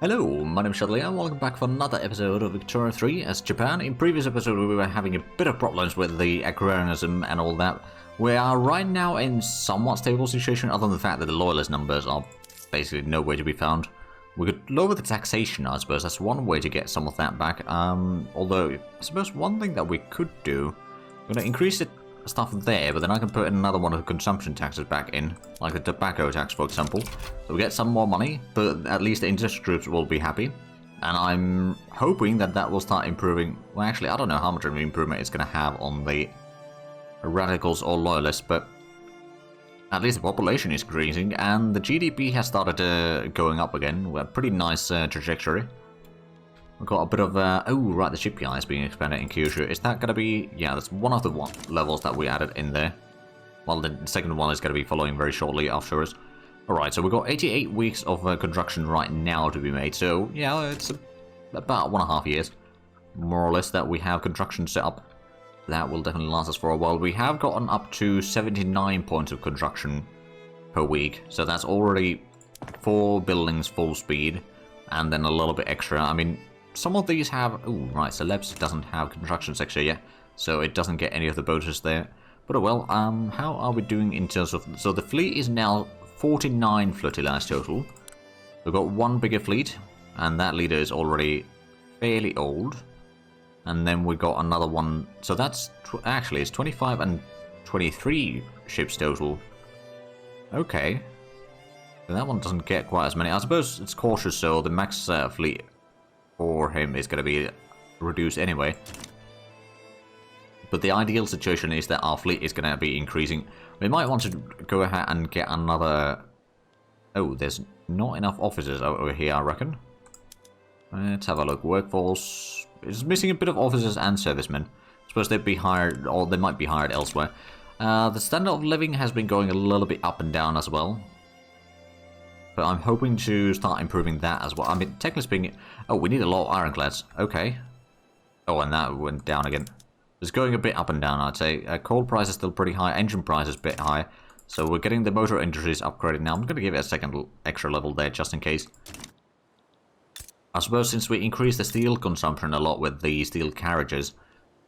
Hello, my name is Shadley and welcome back for another episode of Victoria 3 as Japan. In previous episode we were having a bit of problems with the agrarianism and all that. We are right now in somewhat stable situation other than the fact that the loyalist numbers are basically nowhere to be found. We could lower the taxation, I suppose. That's one way to get some of that back. Although, I suppose one thing that we could do, we're going to increase the stuff there, but then I can put another one of the consumption taxes back in, like the tobacco tax, for example. So we get some more money, but at least the interest groups will be happy. And I'm hoping that that will start improving. Well, actually, I don't know how much of an improvement it's going to have on the radicals or loyalists, but at least the population is increasing, and the GDP has started going up again. We're a pretty nice trajectory. We've got a bit of, oh right, the shipyard is being expanded in Kyushu. Is that going to be, yeah, that's one of the levels that we added in there. Well, the second one is going to be following very shortly afterwards. Alright, so we've got 88 weeks of construction right now to be made. So, yeah, it's about 1.5 years, more or less, that we have construction set up. That will definitely last us for a while. We have gotten up to 79 points of construction per week. So that's already 4 buildings full speed, and then a little bit extra. I mean, some of these have... Oh, right, Celebs doesn't have construction sector yet, so it doesn't get any of the bonuses there. But oh well, how are we doing in terms of... So the fleet is now 49 flotillas total. We've got one bigger fleet, and that leader is already fairly old. And then we got another one... So that's... Actually, it's 25 and 23 ships total. Okay. So that one doesn't get quite as many. I suppose it's cautious, so the max fleet for him is going to be reduced anyway. But the ideal situation is that our fleet is going to be increasing. We might want to go ahead and get another... Oh, there's not enough officers over here, I reckon. Let's have a look. Workforce... It's missing a bit of officers and servicemen. I suppose they'd be hired, or they might be hired elsewhere. The standard of living has been going a little bit up and down as well. But I'm hoping to start improving that as well. I mean, technically speaking... Oh, we need a lot of ironclads. Okay. Oh, and that went down again. It's going a bit up and down, I'd say. Coal price is still pretty high. Engine price is a bit high. So we're getting the motor industries upgraded now. I'm going to give it a second extra level there, just in case. I suppose since we increased the steel consumption a lot with the steel carriages,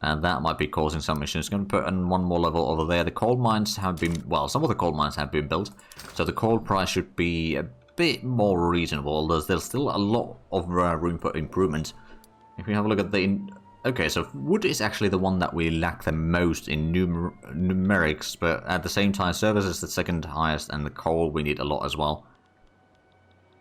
and that might be causing some issues. Going to put in one more level over there. The coal mines have been, well, some of the coal mines have been built, so the coal price should be a bit more reasonable. There's still a lot of room for improvement. If we have a look at the... Okay, so wood is actually the one that we lack the most in numerics, but at the same time, service is the second highest, and the coal we need a lot as well.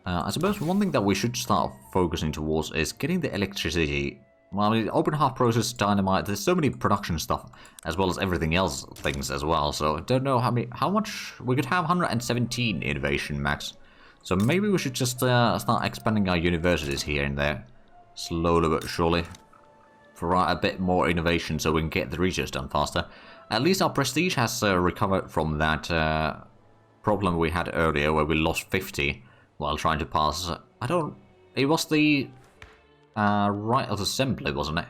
I suppose one thing that we should start focusing towards is getting the electricity. Well, I mean, open heart process, dynamite, there's so many production stuff, as well as everything else things as well, so I don't know how much, we could have 117 innovation max. So maybe we should just start expanding our universities here and there, slowly but surely, for a bit more innovation so we can get the research done faster. At least our prestige has recovered from that problem we had earlier where we lost 50 while trying to pass. It was the right of assembly, wasn't it?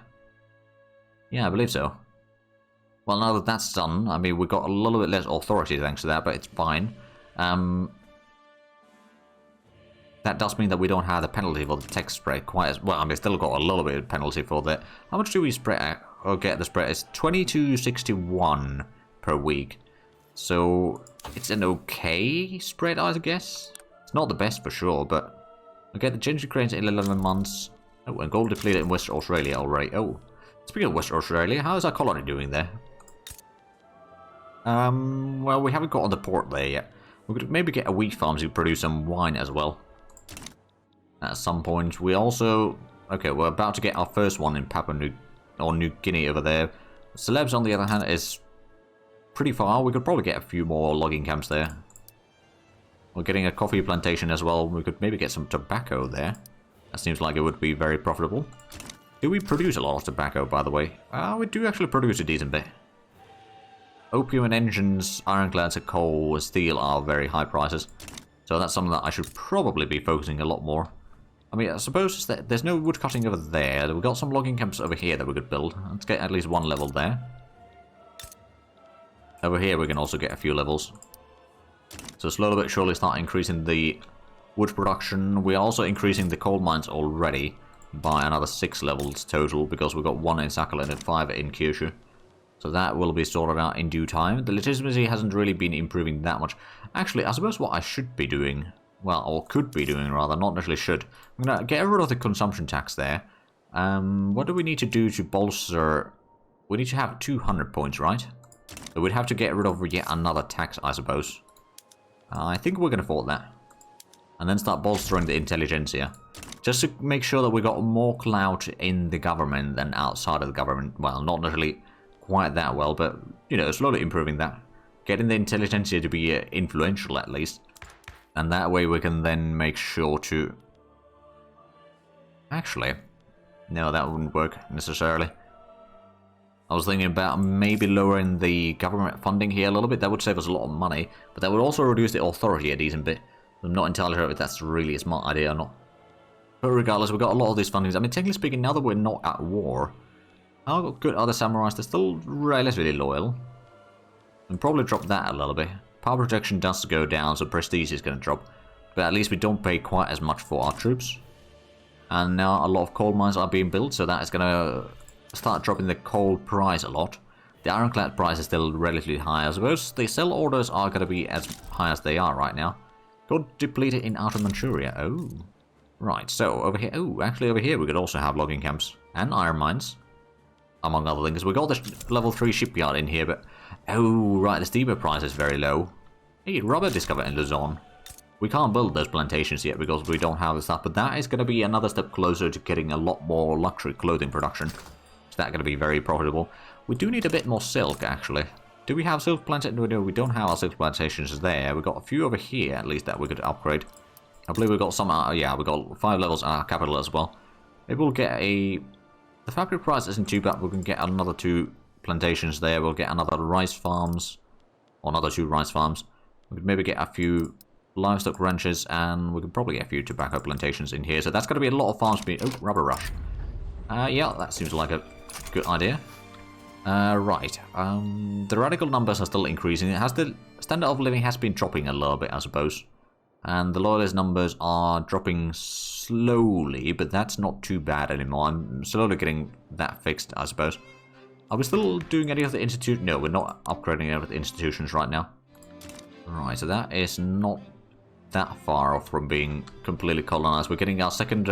Yeah, I believe so. Well, now that that's done, I mean, we got a little bit less authority thanks to that, but it's fine. That does mean that we don't have the penalty for the tech spread quite as well. I mean, still got a little bit of penalty for that. How much do we spread out, or get the spread? It's 2261 per week. So it's an okay spread, I guess. It's not the best for sure, but we get the ginger cranes in 11 months. Oh, and gold depleted in West Australia already. Oh, speaking of West Australia, how is our colony doing there? Well, we haven't got on the port there yet. We could maybe get a wheat farm to produce some wine as well. At some point, we also... Okay, we're about to get our first one in New Guinea over there. Celebs, on the other hand, is pretty far. We could probably get a few more logging camps there. We're getting a coffee plantation as well. We could maybe get some tobacco there. That seems like it would be very profitable. Do we produce a lot of tobacco, by the way? We do actually produce a decent bit. Opium and engines, ironclads, and coal, steel are very high prices. So that's something that I should probably be focusing a lot more. I mean, I suppose that there's no wood cutting over there. We've got some logging camps over here that we could build. Let's get at least one level there. Over here we can also get a few levels. So slowly but surely start increasing the wood production. We're also increasing the coal mines already by another 6 levels total, because we've got 1 in Sakhalin and 5 in Kyushu. So that will be sorted out in due time. The legitimacy hasn't really been improving that much. Actually, I suppose what I should be doing, well, or could be doing rather, not necessarily should. I'm going to get rid of the consumption tax there. What do we need to do to bolster? We need to have 200 points, right? So we'd have to get rid of yet another tax, I suppose. I think we can afford that. And then start bolstering the intelligentsia. Just to make sure that we got more clout in the government than outside of the government. Well, not necessarily quite that well, but, you know, slowly improving that. Getting the intelligentsia to be influential, at least. And that way we can then make sure to... Actually, no, that wouldn't work, necessarily. I was thinking about maybe lowering the government funding here a little bit. That would save us a lot of money, but that would also reduce the authority a decent bit. I'm not entirely sure if that's really a smart idea or not. But regardless, we've got a lot of these fundings. I mean, technically speaking, now that we're not at war, how good are the samurais? They're still relatively loyal. We'll probably drop that a little bit. Power projection does go down, so prestige is going to drop. But at least we don't pay quite as much for our troops. And now a lot of coal mines are being built, so that is going to start dropping the coal price a lot. The ironclad price is still relatively high, I suppose. The sell orders are going to be as high as they are right now. Got depleted in Outer Manchuria. Oh, right. So over here, oh, actually over here we could also have logging camps and iron mines, among other things. We got the level 3 shipyard in here, but oh, right, the steamer price is very low. Hey, rubber discovered in Luzon. We can't build those plantations yet because we don't have the stuff, but that is going to be another step closer to getting a lot more luxury clothing production. Is that going to be very profitable? We do need a bit more silk, actually. Do we have silk plantations? No, we don't have our silk plantations there. We've got a few over here, at least, that we could upgrade. I believe we've got some, yeah, we've got 5 levels at our capital as well. Maybe we'll get a... The fabric price isn't too bad. We can get another 2 plantations there. We'll get another rice farms. Or another 2 rice farms. We could maybe get a few livestock ranches, and we could probably get a few tobacco plantations in here. So that's going to be a lot of farms being... Oh, rubber rush. Yeah, that seems like a good idea. Right. The radical numbers are still increasing. It has the standard of living has been dropping a little bit, I suppose. And the loyalist numbers are dropping slowly, but that's not too bad anymore. I'm slowly getting that fixed, I suppose. Are we still doing any of the institute? No, we're not upgrading any of the institutions right now. Right, so that is not that far off from being completely colonized. We're getting our second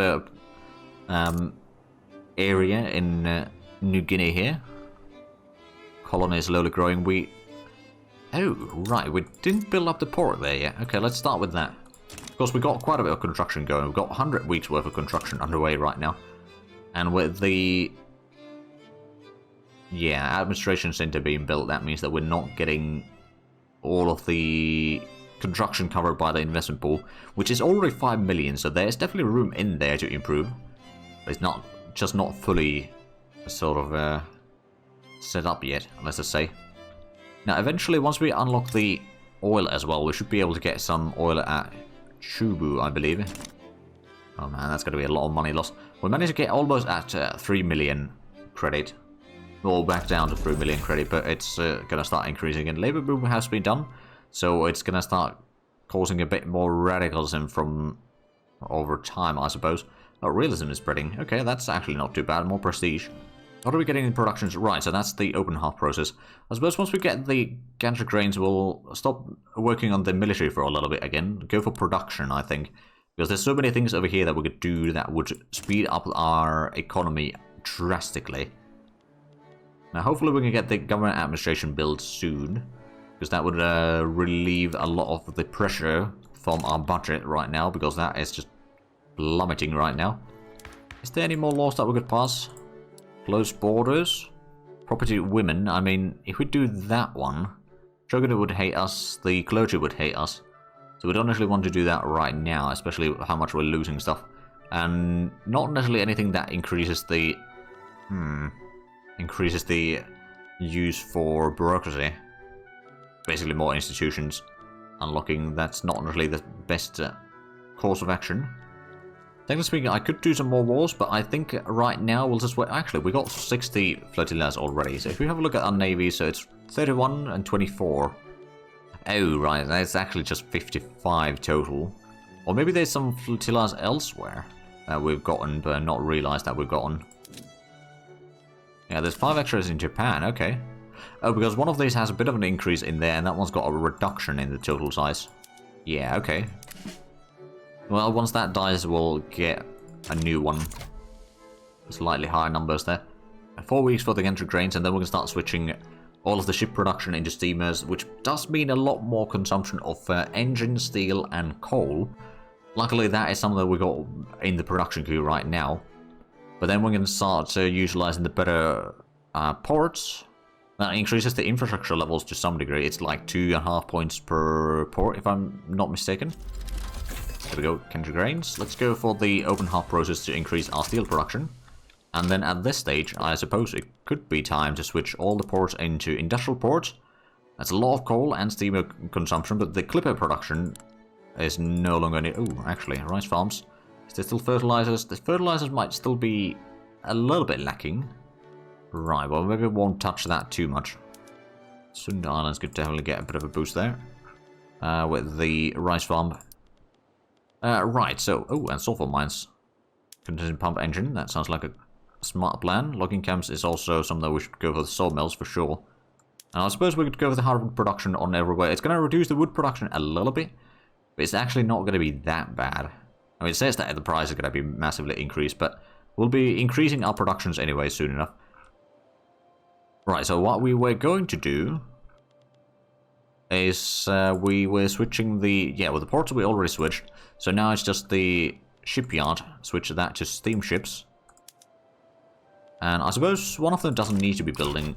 area in New Guinea here. Colony is slowly growing. Oh, right, we didn't build up the port there yet. Okay, let's start with that. Of course, we got quite a bit of construction going. We've got 100 weeks worth of construction underway right now. And with the... Yeah, administration center being built, that means that we're not getting all of the construction covered by the investment pool, which is already 5 million, so there's definitely room in there to improve. But it's not just not fully sort of set up yet, let's just say. Now, eventually, once we unlock the oil as well, we should be able to get some oil at Chubu, I believe. Oh man, that's going to be a lot of money lost. We managed to get almost at 3 million credit. Well, back down to 3 million credit, but it's going to start increasing again. Labor boom has been done, so it's going to start causing a bit more radicalism from over time, I suppose. Oh, realism is spreading. Okay, that's actually not too bad. More prestige. What are we getting in productions? Right, so that's the open heart process. I suppose once we get the gantry grains, we'll stop working on the military for a little bit again. Go for production, I think. Because there's so many things over here that we could do that would speed up our economy drastically. Now, hopefully we can get the government administration built soon. Because that would relieve a lot of the pressure from our budget right now. Because that is just plummeting right now. Is there any more laws that we could pass? Closed borders, property women. I mean, if we do that one, Shogunate would hate us, the clergy would hate us. So we don't actually want to do that right now, especially how much we're losing stuff. And not necessarily anything that increases the... increases the use for bureaucracy. Basically more institutions. Unlocking, that's not necessarily the best course of action. Technically speaking, I could do some more wars, but I think right now we'll just wait. Actually, we got 60 flotillas already. So if we have a look at our navy, so it's 31 and 24. Oh, right, that's actually just 55 total. Or maybe there's some flotillas elsewhere that we've gotten, but not realized that we've gotten. Yeah, there's 5 extras in Japan, okay. Oh, because one of these has a bit of an increase in there, and that one's got a reduction in the total size. Yeah, okay. Well, once that dies, we'll get a new one. Slightly higher numbers there. 4 weeks for the entry grains, and then we're going to start switching all of the ship production into steamers, which does mean a lot more consumption of engine, steel, and coal. Luckily, that is something that we got in the production queue right now. But then we're going to start utilizing the better ports. That increases the infrastructure levels to some degree. It's like 2.5 points per port, if I'm not mistaken. There we go, country grains. Let's go for the open heart process to increase our steel production. And then at this stage, I suppose it could be time to switch all the ports into industrial ports. That's a lot of coal and steamer consumption, but the clipper production is no longer needed. Oh, actually, rice farms. Is there still fertilizers? The fertilizers might still be a little bit lacking. Right, well, maybe we won't touch that too much. Sunda Islands could definitely get a bit of a boost there. With the rice farm. Right, so... Oh, and sulfur mines. Contingent pump engine. That sounds like a smart plan. Logging camps is also something that we should go for the sawmills for sure. And I suppose we could go for the hardwood production on everywhere. It's going to reduce the wood production a little bit. But it's actually not going to be that bad. I mean, it says that the price is going to be massively increased, but we'll be increasing our productions anyway soon enough. Right, so what we were going to do is we were switching the... Yeah, well, the ports we already switched. So now it's just the shipyard. Switch that to steamships. And I suppose one of them doesn't need to be building...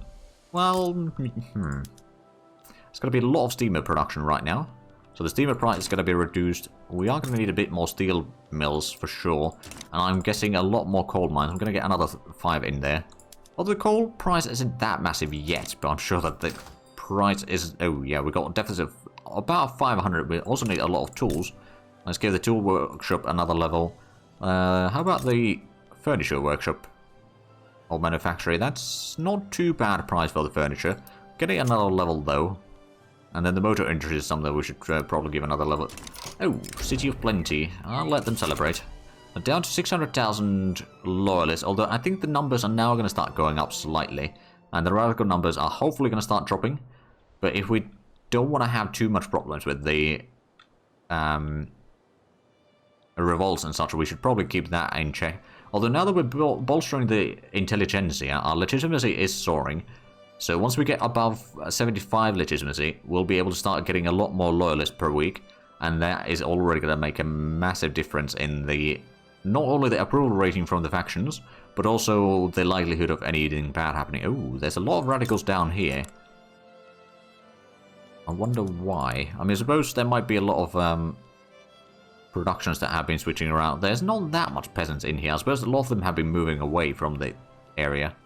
Well, It's going to be a lot of steamer production right now. So the steamer price is going to be reduced. We are going to need a bit more steel mills for sure. And I'm guessing a lot more coal mines. I'm going to get another 5 in there. Although the coal price isn't that massive yet, but I'm sure that the price is... Oh yeah, we got a deficit of about 500. We also need a lot of tools. Let's give the tool workshop another level. How about the furniture workshop? Or manufacturing? That's not too bad a price for the furniture. Getting another level though. And then the motor industry is something we should probably give another level. Oh, City of Plenty. I'll let them celebrate. Down to 600,000 loyalists, although I think the numbers are now going to start going up slightly. And the radical numbers are hopefully going to start dropping. But if we don't want to have too much problems with the revolts and such, we should probably keep that in check. Although now that we're bolstering the intelligentsia, our legitimacy is soaring. So once we get above 75 legitimacy, we'll be able to start getting a lot more loyalists per week. And that is already going to make a massive difference in the... Not only the approval rating from the factions, but also the likelihood of anything bad happening. Oh, there's a lot of radicals down here. I wonder why. I mean, I suppose there might be a lot of productions that have been switching around. There's not that much peasants in here. I suppose a lot of them have been moving away from the area.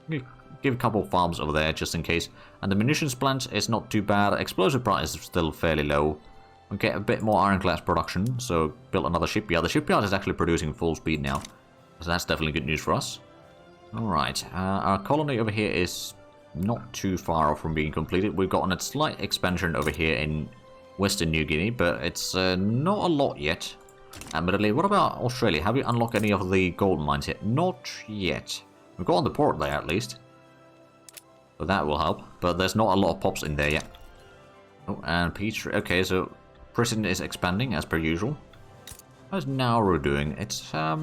Give a couple of farms over there just in case. And the munitions plant is not too bad. Explosive price is still fairly low. We'll get a bit more ironclad production, so build another shipyard. The shipyard is actually producing full speed now, so that's definitely good news for us. Alright, our colony over here is not too far off from being completed. We've gotten a slight expansion over here in Western New Guinea, but it's not a lot yet. Admittedly, what about Australia? Have we unlocked any of the gold mines yet? Not yet. We've got on the port there at least, so that will help, but there's not a lot of pops in there yet. Oh, and Petrie. Okay, so prison is expanding as per usual. How's Nauru doing? It's got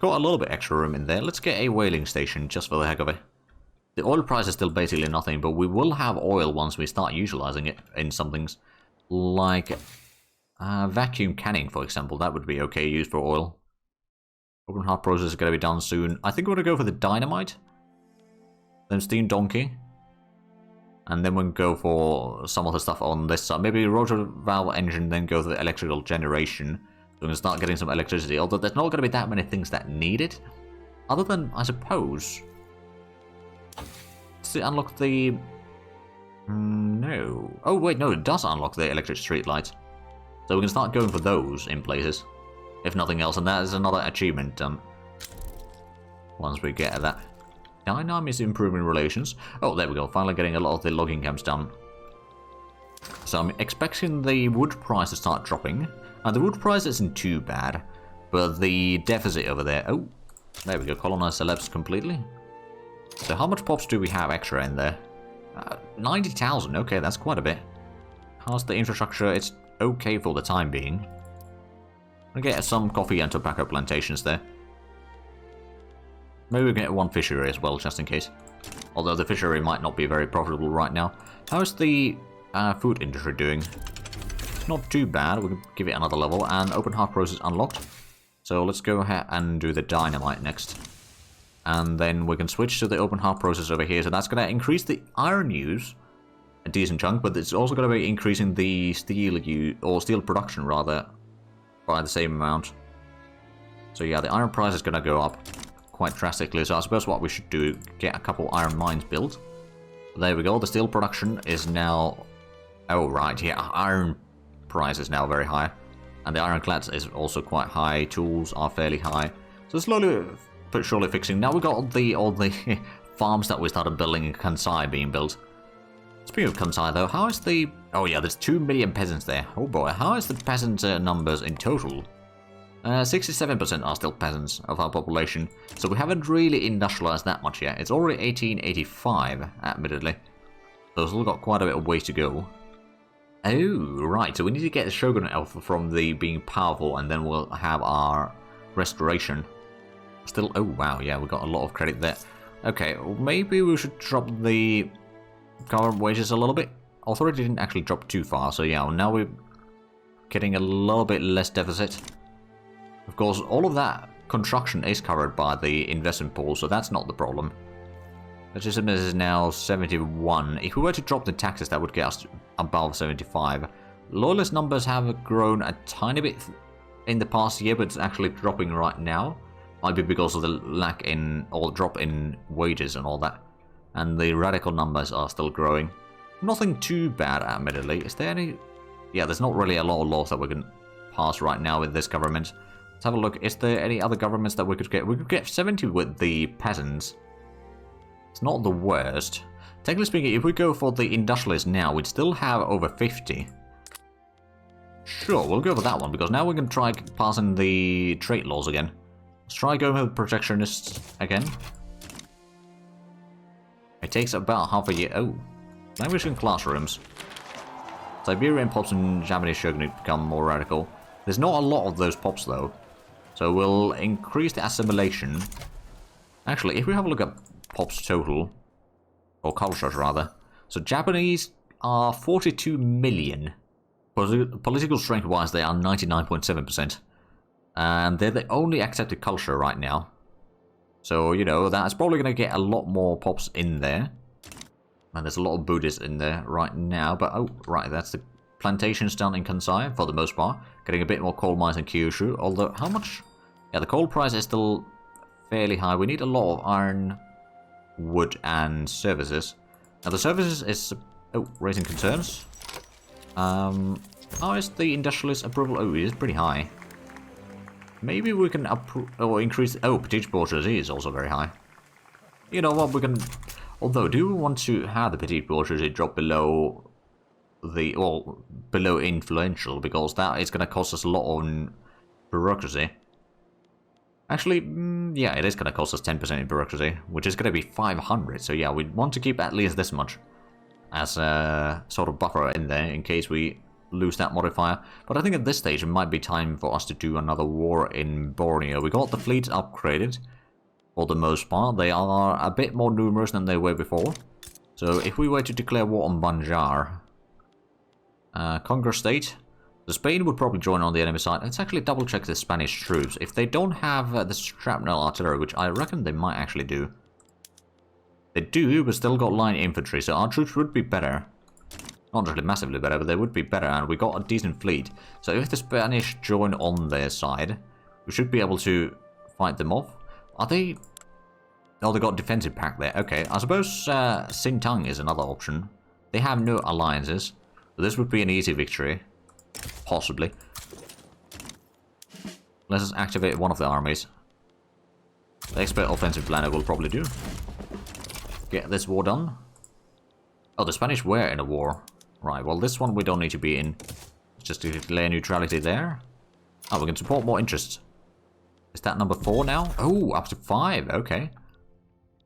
a little bit extra room in there. Let's get a whaling station just for the heck of it. The oil price is still basically nothing, but we will have oil once we start utilizing it in some things. Like vacuum canning, for example. That would be okay used for oil. Open heart process is going to be done soon. I think we're going to go for the Dynamite. Then Steam Donkey. And then we'll go for some of the stuff on this side. Maybe rotor valve engine, then go to the electrical generation. So we're going to start getting some electricity. Although there's not going to be that many things that need it. Other than, I suppose... Does it unlock the... No. Oh, wait, no, it does unlock the electric street lights. So we can start going for those in places. If nothing else, and that is another achievement done. Once we get that. Dynamite is improving relations. Oh, there we go. Finally getting a lot of the logging camps done. So I'm expecting the wood price to start dropping. And the wood price isn't too bad, but the deficit over there... Oh, there we go, colonize celebs completely. So how much pops do we have extra in there? 90,000, okay, that's quite a bit. How's the infrastructure? It's okay for the time being. We'll get some coffee and tobacco plantations there. Maybe we'll get one fishery as well, just in case. Although the fishery might not be very profitable right now. How's the food industry doing? Not too bad. We can give it another level. And open heart process unlocked. So let's go ahead and do the dynamite next. And then we can switch to the open heart process over here. So that's going to increase the iron use a decent chunk, but it's also going to be increasing the steel use, or steel production rather, by the same amount. So yeah, the iron price is going to go up quite drastically. So I suppose what we should do, get a couple iron mines built. There we go. The steel production is now... Oh right, yeah, iron price is now very high. And the ironclads is also quite high. Tools are fairly high. So slowly but surely fixing. Now we got all the farms that we started building in Kansai being built. Speaking of Kansai though, how is the... Oh yeah, there's 2 million peasants there. Oh boy, how is the peasant numbers in total? 67% are still peasants of our population. So we haven't really industrialized that much yet. It's already 1885, admittedly. So we've still got quite a bit of ways to go. Oh, right, so we need to get the Shogunate Alpha from the being powerful, and then we'll have our restoration. Still, oh wow, yeah, we got a lot of credit there. Okay, maybe we should drop the government wages a little bit. Authority didn't actually drop too far, so yeah, now we're getting a little bit less deficit. Of course, all of that construction is covered by the investment pool, so that's not the problem. Legitimacy is now 71. If we were to drop the taxes, that would get us above 75. Loyalist numbers have grown a tiny bit in the past year, but it's actually dropping right now. Might be because of the lack in, or drop in wages and all that. And the radical numbers are still growing. Nothing too bad, admittedly. Is there any... Yeah, there's not really a lot of laws that we can pass right now with this government. Let's have a look. Is there any other governments that we could get? We could get 70 with the peasants. It's not the worst. Technically speaking, if we go for the industrialists now, we'd still have over 50. Sure, we'll go for that one, because now we can try passing the trade laws again. Let's try going with protectionists again. It takes about half a year. Oh, language in classrooms. Siberian pops and Japanese shogunate become more radical. There's not a lot of those pops though. So we'll increase the assimilation. Actually, if we have a look at pops total, or cultures rather. So Japanese are 42 million. Political strength wise, they are 99.7%. And they're the only accepted culture right now. So, you know, that's probably going to get a lot more pops in there. And there's a lot of Buddhists in there right now. But, oh, right, that's the plantations down in Kansai, for the most part. Getting a bit more coal mines in Kyushu. Although, how much? Yeah, the coal price is still fairly high. We need a lot of iron, wood, and services. Now, the services is... Oh, raising concerns. How is the industrialist approval? Oh, it is pretty high. Maybe we can increase... Oh, petite bourgeoisie is also very high. You know what, we can... Although, do we want to have the petite bourgeoisie drop below the... Well, below influential, because that is going to cost us a lot on bureaucracy. Actually, yeah, it is going to cost us 10% in bureaucracy, which is going to be 500. So yeah, we want to keep at least this much as a sort of buffer in there in case we lose that modifier. But I think at this stage it might be time for us to do another war in Borneo. We got the fleets upgraded for the most part. They are a bit more numerous than they were before. So if we were to declare war on Banjar, Conquer State, the Spain would probably join on the enemy side. Let's actually double check the Spanish troops. If they don't have the shrapnel artillery, which I reckon they might actually do. They do, but still got line infantry, so our troops would be better. Not really massively better, but they would be better, and we got a decent fleet. So if the Spanish join on their side, we should be able to fight them off. Are they... Oh, they got defensive pact there. Okay, I suppose Sintang is another option. They have no alliances, so this would be an easy victory. Possibly. Let's just activate one of the armies. The expert offensive planner will probably do. Get this war done. Oh, the Spanish were in a war. Right, well this one we don't need to be in. Just to declare neutrality there. Oh, we can support more interests. Is that number 4 now? Oh, up to 5. Okay.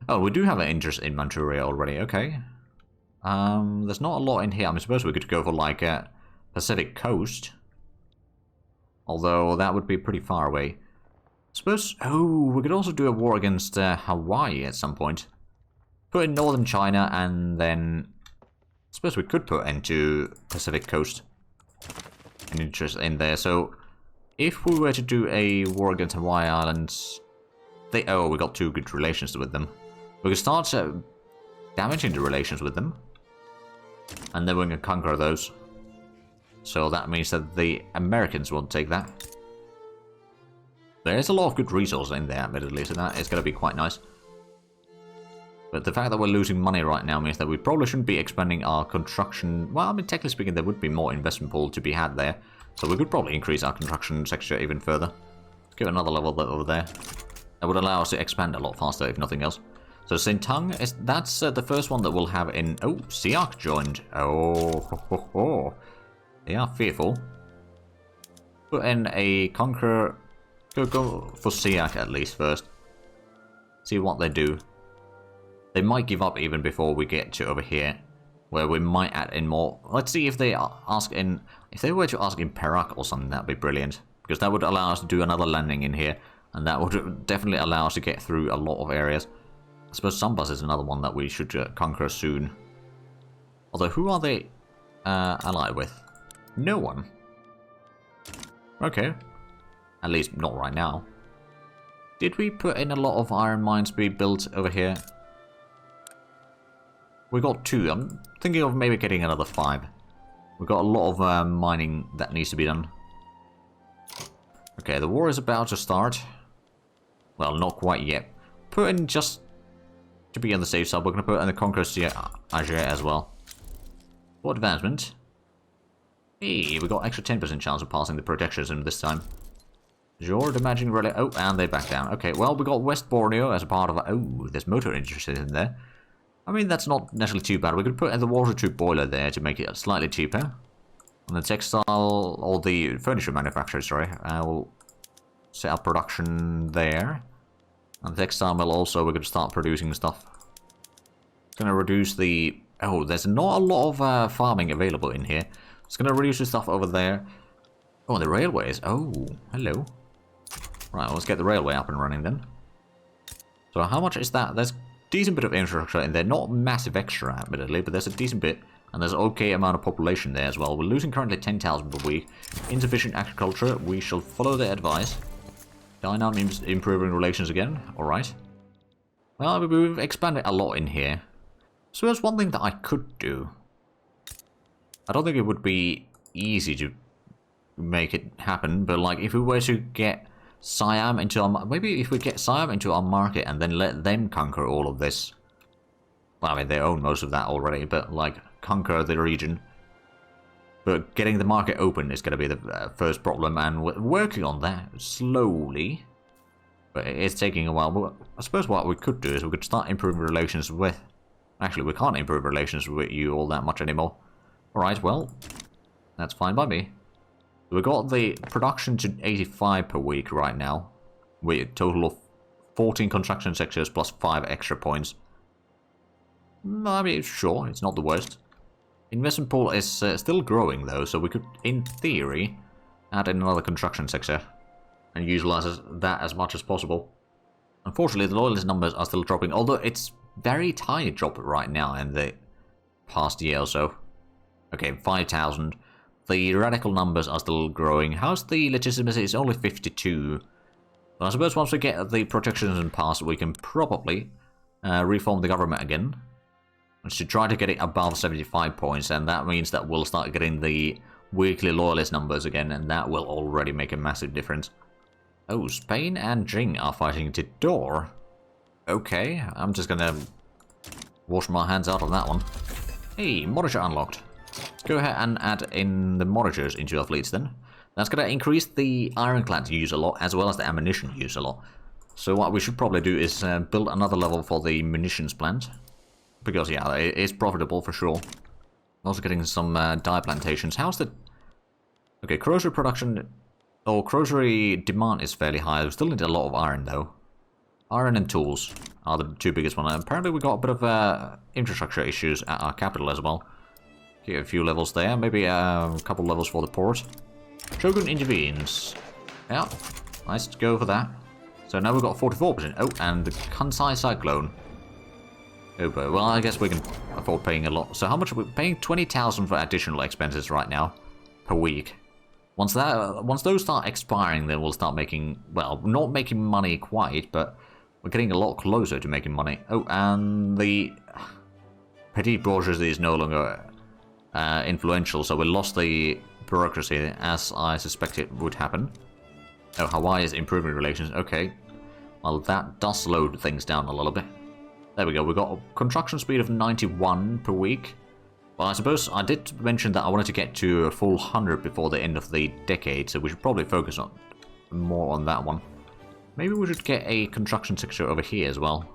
Oh, we do have an interest in Manchuria already. Okay. There's not a lot in here. I suppose we could go for like a Pacific coast. Although that would be pretty far away. I suppose... Oh, we could also do a war against Hawaii at some point. Put in northern China and then... I suppose we could put into Pacific coast. An interest in there. So, if we were to do a war against Hawaii Islands... Oh, we got 2 good relations with them. We could start damaging the relations with them. And then we can conquer those. So that means that the Americans won't take that. There's a lot of good resources in there, admittedly, so that is going to be quite nice. But the fact that we're losing money right now means that we probably shouldn't be expanding our construction... Well, I mean, technically speaking, there would be more investment pool to be had there. So we could probably increase our construction sector even further. Give another level over there. That would allow us to expand a lot faster, if nothing else. So Sintang, that's the first one that we'll have in... Oh, Siak joined. Oh, ho, ho, ho. They are fearful. Put in a conqueror. Go for Siak at least first. See what they do. They might give up even before we get to over here, where we might add in more. Let's see if they ask in. If they were to ask in Perak or something, that'd be brilliant, because that would allow us to do another landing in here, and that would definitely allow us to get through a lot of areas. I suppose Sambas is another one that we should conquer soon. Although, who are they allied with? No one. Okay. At least not right now. Did we put in a lot of iron mines to be built over here? We got 2. I'm thinking of maybe getting another 5. We've got a lot of mining that needs to be done. Okay, the war is about to start. Well, not quite yet. Put in just... To be on the safe side, we're going to put in the Conquest Asia as well. For advancement. Hey, we got extra 10% chance of passing the protectionism this time. You're damaging really... Oh, and they back down. Okay, well, we got West Borneo as a part of... Oh, there's motor interested in there. I mean, that's not necessarily too bad. We could put in the water tube boiler there to make it slightly cheaper. On the textile... Or the furniture manufacturer, sorry. I'll set up production there. And the textile mill also, we're going to start producing stuff. It's going to reduce the... Oh, there's not a lot of farming available in here. It's going to reduce the stuff over there. Oh, and the railways. Oh, hello. Right, let's get the railway up and running then. So how much is that? There's a decent bit of infrastructure in there. Not massive extra, admittedly, but there's a decent bit. And there's an okay amount of population there as well. We're losing currently 10,000 per week. Insufficient agriculture. We shall follow their advice. Dynamite improving relations again. Alright. Well, we've expanded a lot in here. So there's one thing that I could do. I don't think it would be easy to make it happen, but like if we were to get Siam into our... Maybe if we get Siam into our market and then let them conquer all of this. Well, I mean, they own most of that already, but like conquer the region. But getting the market open is going to be the first problem, and we're working on that slowly. But it's taking a while. But I suppose what we could do is we could start improving relations with... Actually, we can't improve relations with you all that much anymore. Alright, well, that's fine by me. We got the production to 85 per week right now. With a total of 14 construction sectors plus 5 extra points. I mean, sure, it's not the worst. Investment pool is still growing though, so we could, in theory, add in another construction sector. And utilize that as much as possible. Unfortunately, the loyalist numbers are still dropping, although it's very tiny drop right now in the past year or so. Okay, 5,000. The radical numbers are still growing. How's the legitimacy? It's only 52. But I suppose once we get the protectionism passed, we can probably reform the government again. We should try to get it above 75 points, and that means that we'll start getting the weekly loyalist numbers again, and that will already make a massive difference. Oh, Spain and Jing are fighting to door. Okay, I'm just gonna wash my hands out of that one. Hey, Monitor unlocked. Let's go ahead and add in the monitors into our fleets then. That's going to increase the ironclad use a lot, as well as the ammunition use a lot. So what we should probably do is build another level for the munitions plant. Because, yeah, it is profitable for sure. Also getting some dye plantations. How's the... Okay, corrosive production Our grocery demand is fairly high. We still need a lot of iron, though. Iron and tools are the two biggest ones. Apparently we got a bit of infrastructure issues at our capital as well. Get a few levels there, maybe a couple levels for the port. Shogun intervenes. Yeah, nice to go for that. So now we've got 44%. Oh, and the Kansai Cyclone. Oh boy, well I guess we can afford paying a lot. So how much are we paying? 20,000 for additional expenses right now per week. Once those start expiring, then we'll start making, well, not making money quite, but we're getting a lot closer to making money. Oh, and the petit bourgeoisie is no longer influential, so we lost the bureaucracy, as I suspected would happen. Oh, Hawaii is improving relations. Okay. Well, that does slow things down a little bit. There we go. We got a construction speed of 91 per week. Well, I suppose I did mention that I wanted to get to a full 100 before the end of the decade, so we should probably focus on more on that one. Maybe we should get a construction sector over here as well,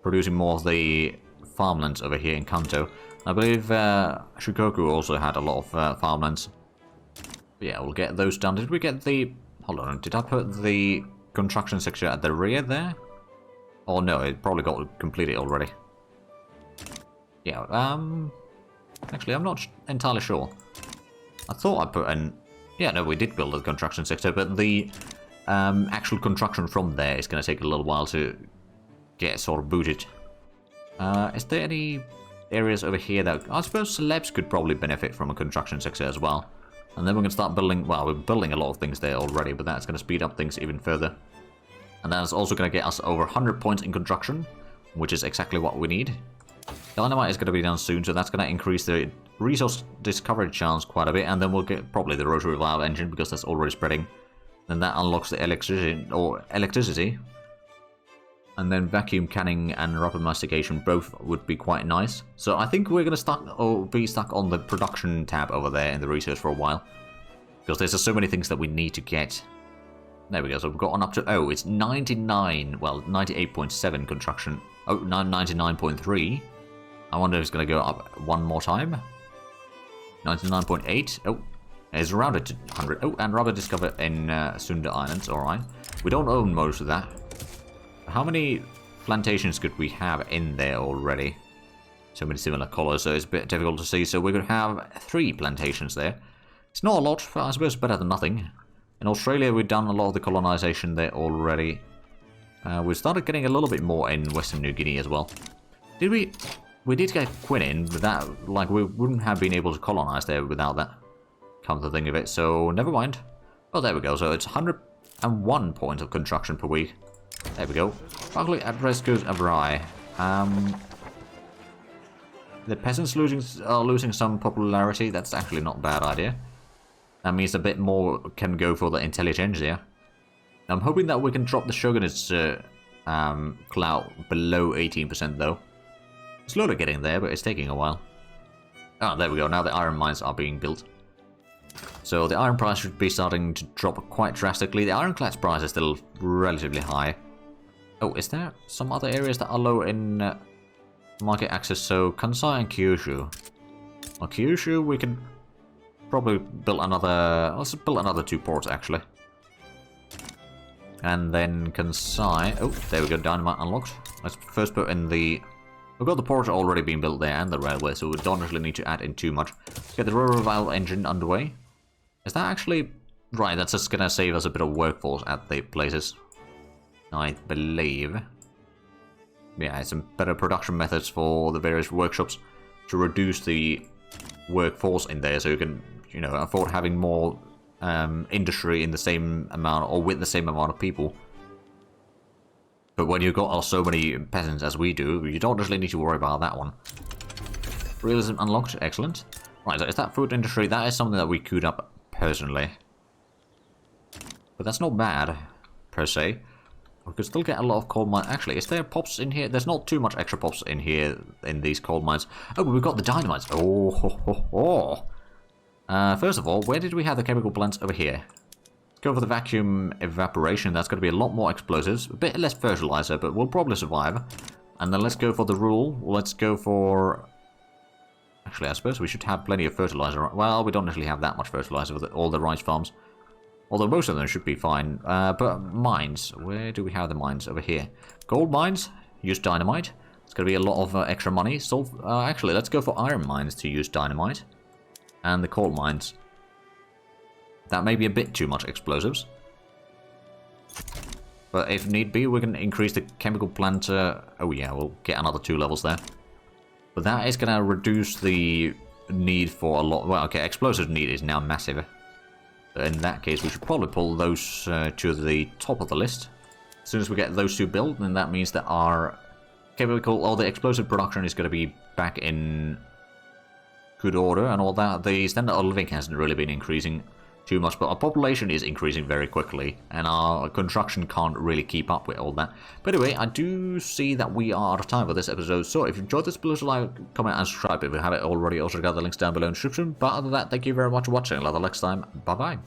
producing more of the farmlands over here in Kanto. I believe Shikoku also had a lot of farmlands. But yeah, we'll get those done. Did we get the... Hold on, did I put the construction sector at the rear there? Oh no, it probably got completed already. Yeah, actually, I'm not entirely sure. I thought I put an... Yeah, no, we did build a construction sector, but the actual construction from there is going to take a little while to get sort of booted. Is there any areas over here that... I suppose celebs could probably benefit from a construction sector as well. And then we can start building... Well, we're building a lot of things there already, but that's going to speed up things even further. And that's also going to get us over 100 points in construction, which is exactly what we need. Dynamite is going to be done soon, so that's going to increase the resource discovery chance quite a bit, and then we'll get probably the rotary valve engine, because that's already spreading. Then that unlocks the electricity. And then vacuum canning and rapid mastication both would be quite nice. So I think we're going to be stuck on the production tab over there in the research for a while. Because there's just so many things that we need to get. There we go, so we've got on up to... Oh, it's 99, well, 98.7 construction. Oh, 99.3. I wonder if it's going to go up one more time. 99.8. Oh, it's rounded to 100. Oh, and rubber discovered in Sunda Islands, alright. We don't own most of that. How many plantations could we have in there already? So many similar colors, so it's a bit difficult to see. So we're going to have 3 plantations there. It's not a lot, but I suppose better than nothing. In Australia, we've done a lot of the colonization there already. We started getting a little bit more in Western New Guinea as well. Did we? We did get quinine, but that, like, we wouldn't have been able to colonize there without that. Come to think of it, so never mind. Well, there we go. So it's 101 points of construction per week. There we go. Luckily, address goes awry. The peasants are losing some popularity. That's actually not a bad idea. That means a bit more can go for the intelligentsia. I'm hoping that we can drop the shogunate's clout below 18% though. Slowly getting there, but it's taking a while. Oh, there we go. Now the iron mines are being built. So the iron price should be starting to drop quite drastically. The ironclad's price is still relatively high. Oh, is there some other areas that are low in market access? So Kansai and Kyushu. Well, Kyushu, we can probably build another... Let's build another 2 ports, actually. And then Kansai... Oh, there we go, Dynamite unlocked. Let's first put in the... We've got the port already being built there and the railway, so we don't really need to add in too much. Let's get the rotary valve engine underway. Is that actually... Right, that's just gonna save us a bit of workforce at the places. I believe. Yeah, some better production methods for the various workshops to reduce the workforce in there, so you can, you know, afford having more industry in the same amount or with the same amount of people. But when you've got so many peasants as we do, you don't really need to worry about that one. Realism unlocked, excellent. Right, so is that food industry? That is something that we queued up personally. But that's not bad, per se. We could still get a lot of coal mines. Actually, is there pops in here? There's not too much extra pops in here in these coal mines. Oh, but we've got the dynamites. Oh, ho, ho, ho. First of all, where did we have the chemical plants? Over here. Let's go for the vacuum evaporation. That's going to be a lot more explosives. A bit less fertilizer, but we'll probably survive. And then let's go for the rule. Let's go for... Actually, I suppose we should have plenty of fertilizer. Well, we don't actually have that much fertilizer with all the rice farms. Although most of them should be fine. But mines, where do we have the mines? Over here. Gold mines, use dynamite. It's going to be a lot of extra money. So, actually, let's go for iron mines to use dynamite. And the coal mines. That may be a bit too much explosives. But if need be, we can increase the chemical plant. Oh yeah, we'll get another 2 levels there. But that is going to reduce the need for a lot. Well, okay, explosive need is now massive. In that case, we should probably pull those to the top of the list. As soon as we get those 2 built, then that means that our chemical or the explosive production is going to be back in good order and all that. The standard of living hasn't really been increasing too much, but our population is increasing very quickly, and our construction can't really keep up with all that. But anyway, I do see that we are out of time for this episode, so if you enjoyed this, please like, comment, and subscribe if you haven't already. Also, got the links down below in the description. But other than that, thank you very much for watching. Until next time, bye bye.